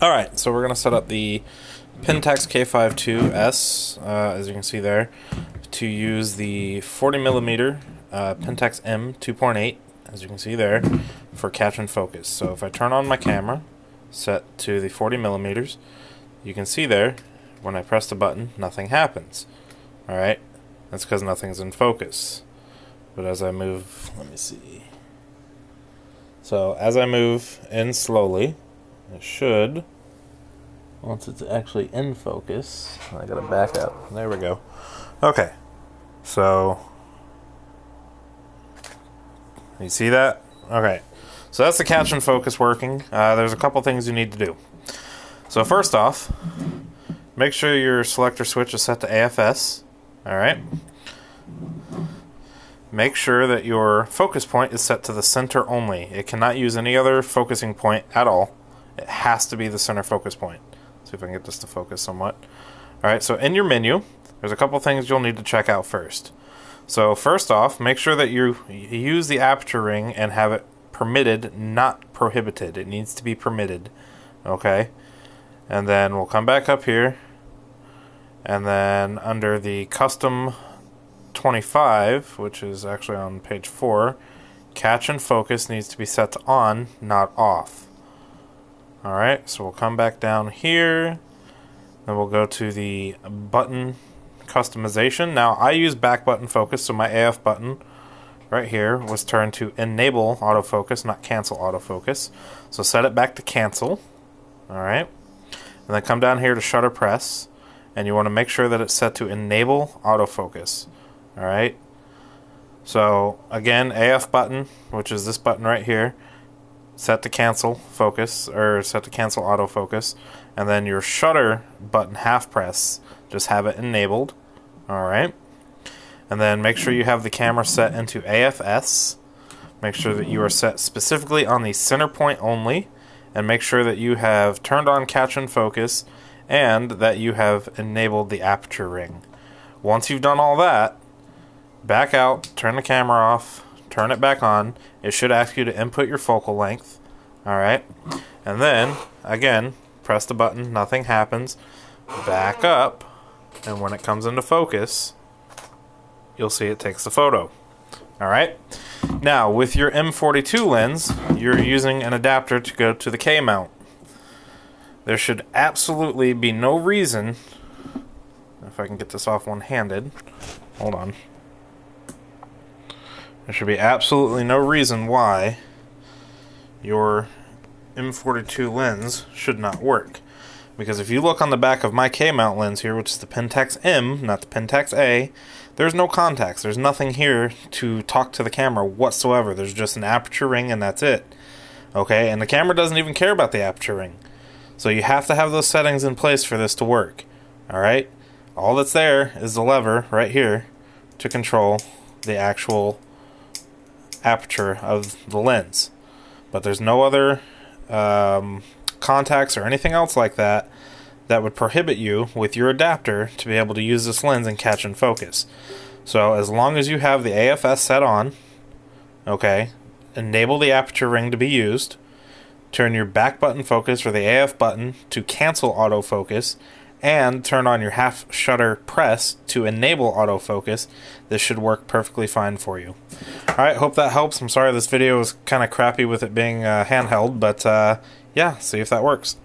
Alright, so we're going to set up the Pentax K52S, as you can see there, to use the 40mm Pentax M 2.8, as you can see there, for catch and focus. So if I turn on my camera, set to the 40mm, you can see there, when I press the button, nothing happens. Alright, that's because nothing's in focus. But as I move, let me see. So as I move in slowly, it should, once it's actually in focus, I gotta back up. There we go. Okay, so you see that? Okay, so that's the catch and focus working. There's a couple things you need to do. So first off, make sure your selector switch is set to AFS. Alright. Make sure that your focus point is set to the center only. It cannot use any other focusing point at all. It has to be the center focus point. See if I can get this to focus somewhat. Alright, so in your menu, there's a couple things you'll need to check out first. So first off, make sure that you use the aperture ring and have it permitted, not prohibited. It needs to be permitted. Okay? And then we'll come back up here, and then under the custom 25, which is actually on page 4, catch and focus needs to be set to on, not off. Alright, so we'll come back down here, then we'll go to the button customization. Now I use back button focus, so my AF button right here was turned to enable autofocus, not cancel autofocus. So set it back to cancel. Alright, and then come down here to shutter press, and you want to make sure that it's set to enable autofocus. Alright, so again, AF button, which is this button right here, set to cancel focus, or set to cancel autofocus, and then your shutter button half press, just have it enabled. Alright, and then make sure you have the camera set into AFS. Make sure that you are set specifically on the center point only, and make sure that you have turned on catch and focus, and that you have enabled the aperture ring. Once you've done all that, back out, turn the camera off, turn it back on. It should ask you to input your focal length. Alright, and then again, press the button, nothing happens. Back up, and when it comes into focus, you'll see it takes the photo. Alright, now with your M42 lens, you're using an adapter to go to the K mount. There should absolutely be no reason, if I can get this off one-handed, hold on. There should be absolutely no reason why your M42 lens should not work. Because if you look on the back of my K-mount lens here, which is the Pentax M, not the Pentax A, there's no contacts. There's nothing here to talk to the camera whatsoever. There's just an aperture ring and that's it. Okay, and the camera doesn't even care about the aperture ring. So you have to have those settings in place for this to work. Alright? All that's there is the lever right here to control the actual aperture of the lens. But there's no other contacts or anything else like that that would prohibit you with your adapter to be able to use this lens and catch and focus. So as long as you have the AFS set on, okay, enable the aperture ring to be used, turn your back button focus or the AF button to cancel autofocus, and turn on your half shutter press to enable autofocus, this should work perfectly fine for you. Alright, hope that helps. I'm sorry this video was kind of crappy with it being handheld, but yeah, see if that works.